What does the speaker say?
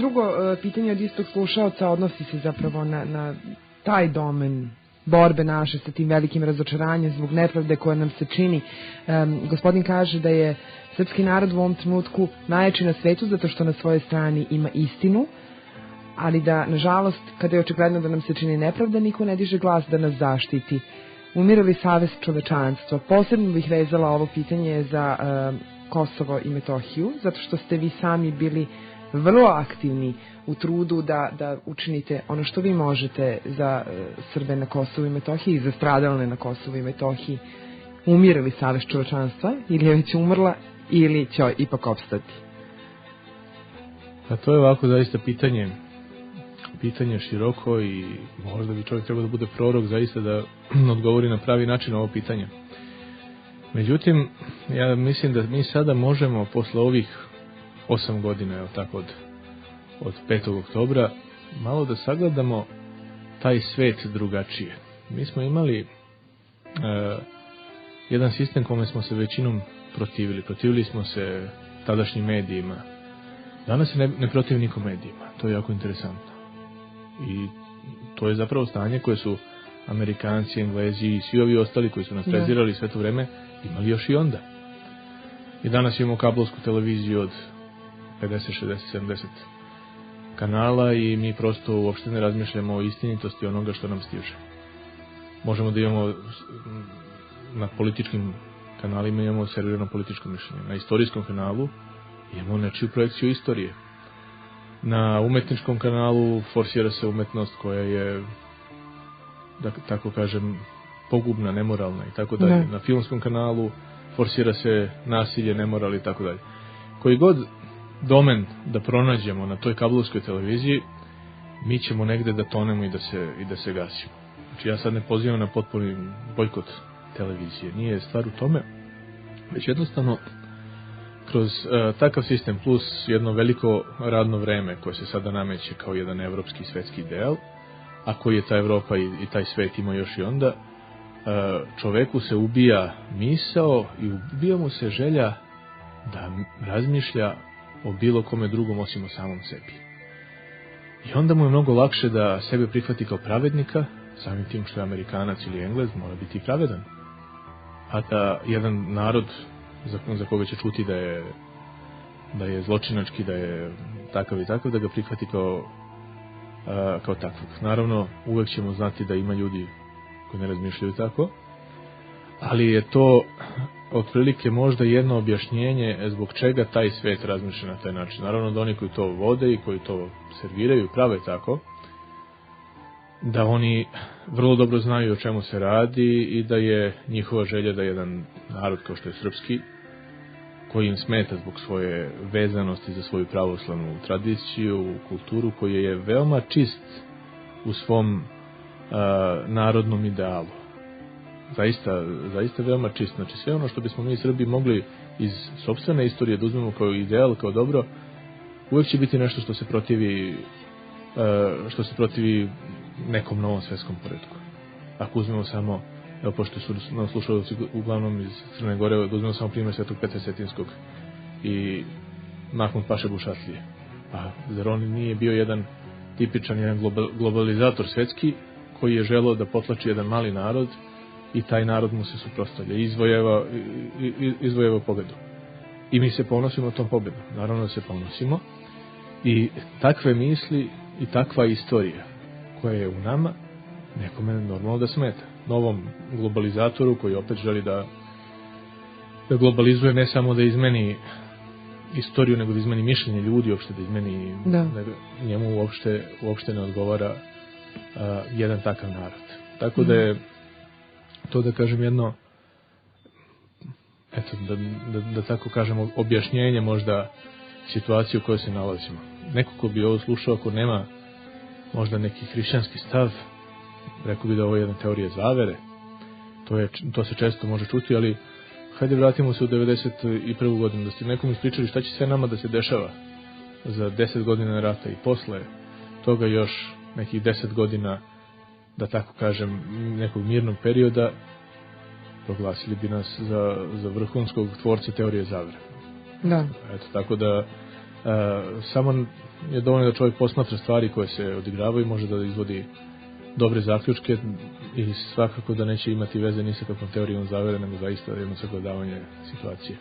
Drugo pitanje od istog slušaoca odnosi se zapravo na taj domen borbe naše sa tim velikim razočaranjem zbog nepravde koja nam se čini. Gospodin kaže da je srpski narod u ovom trenutku najjači na svetu zato što na svojoj strani ima istinu, ali da, nažalost, kada je očigledno da nam se čini nepravda, niko ne diže glas da nas zaštiti. Umire li savest čovečanstva? Posebno bih vezala ovo pitanje za Kosovo i Metohiju, zato što ste vi sami bili vrlo aktivni u trudu da učinite ono što vi možete za Srbe na Kosovu i Metohiji i za stradalne na Kosovu i Metohiji. Umire li savest čovečanstva ili je već umrla ili će ipak opstati? A to je ovako zaista pitanje široko i možda bi čovjek trebao da bude prorok zaista da odgovori na pravi način ovo pitanje. Međutim, ja mislim da mi sada možemo posle ovih 8 godina, evo tako, od 5. oktobra, malo da sagledamo taj svet drugačije. Mi smo imali jedan sistem kome smo se većinom protivili smo se tadašnjim medijima. Danas se ne protivi nikom medijima, to je jako interesantno. I to je zapravo stanje koje su Amerikanci, Englezi i svi ovi ostali koji su nas prezirali sve to vreme imali još i onda. I danas imamo kablovsku televiziju od 50, 60, 70 kanala i mi prosto uopšte ne razmišljamo o istinitosti onoga što nam stiže. Možemo da imamo na političkim kanalima imamo servirano političko mišljenje. Na istorijskom kanalu imamo nečiju projekciju istorije. Na umetničkom kanalu forsira se umetnost koja je, da tako kažem, pogubna, nemoralna i tako dalje. Na filmskom kanalu forsira se nasilje, nemoral i tako dalje. Koji god domen da pronađemo na toj kablovskoj televiziji, mi ćemo negde da tonemo i da se gasimo. Znači ja sad ne pozivam na potpuni bojkot televizije. Nije stvar u tome, već jednostavno kroz takav sistem plus jedno veliko radno vreme koje se sada nameće kao jedan evropski svetski ideal, a koji je ta Evropa i taj svet ima još i onda, čoveku se ubija misao i ubija mu se želja da razmišlja o bilo kome drugom osim o samom sebi. I onda mu je mnogo lakše da sebe prihvati kao pravednika, samim tim što je Amerikanac ili Englez mora biti pravedan. A da jedan narod za koga će čuti da je zločinački, da je takav i takav, da ga prihvati kao takvog. Naravno, uvek ćemo znati da ima ljudi koji ne razmišljaju tako, ali je to otprilike možda jedno objašnjenje zbog čega taj svet razmišlja na taj način. Naravno da oni koji to vode i koji to serviraju i prave tako, da oni vrlo dobro znaju o čemu se radi i da je njihova želja da jedan narod kao što je srpski, koji im smeta zbog svoje vezanosti za svoju pravoslavnu tradiciju, kulturu, koji je veoma čist u svom narodnom idealu. Zaista veoma čist. Znači sve ono što bismo mi Srbi mogli iz sopstvene istorije da uzmemo kao ideal, kao dobro, uvijek će biti nešto što se protivi nekom novom svetskom poretku. Ako uzmemo samo, evo pošto su nam slušalci uglavnom iz Crne Gore, da uzmemo samo primjer Svetog Petra Cetinskog i Mahmud Paše Bušatlije. Pa zar on nije bio jedan tipičan globalizator svetski koji je želeo da potlači jedan mali narod i taj narod mu se suprotstavlja, izvojeva pobedu. I mi se ponosimo tom pobedom. Naravno da se ponosimo. I takve misli i takva istorija koja je u nama, nekome normalno da smeta. Novom globalizatoru koji opet želi da globalizuje, ne samo da izmeni istoriju, nego da izmeni mišljenje ljudi, uopšte da izmeni, njemu uopšte ne odgovara jedan takav narod. Tako da je to, da kažem, jedno, eto, da tako kažemo, objašnjenje možda situacije u kojoj se nalazimo. Neko ko bi ovo slušao, ako nema možda neki hrišćanski stav, rekao bi da ovo je jedna teorija zavere, to se često može čuti, ali hajde vratimo se u 91. godinu, da ste nekom ispričali šta će sve nama da se dešava za 10 godina rata i posle toga još nekih 10 godina, da tako kažem, nekog mirnog perioda, proglasili bi nas za vrhunskog tvorca teorije zavere. Da. Eto, tako da Samo je dovoljno da čovjek posmatra stvari koje se odigravaju i može da izvodi dobre zaključke i svakako da neće imati veze ni sa kakvom teorijom zavere, nego zaista jedno sagledavanje situacije.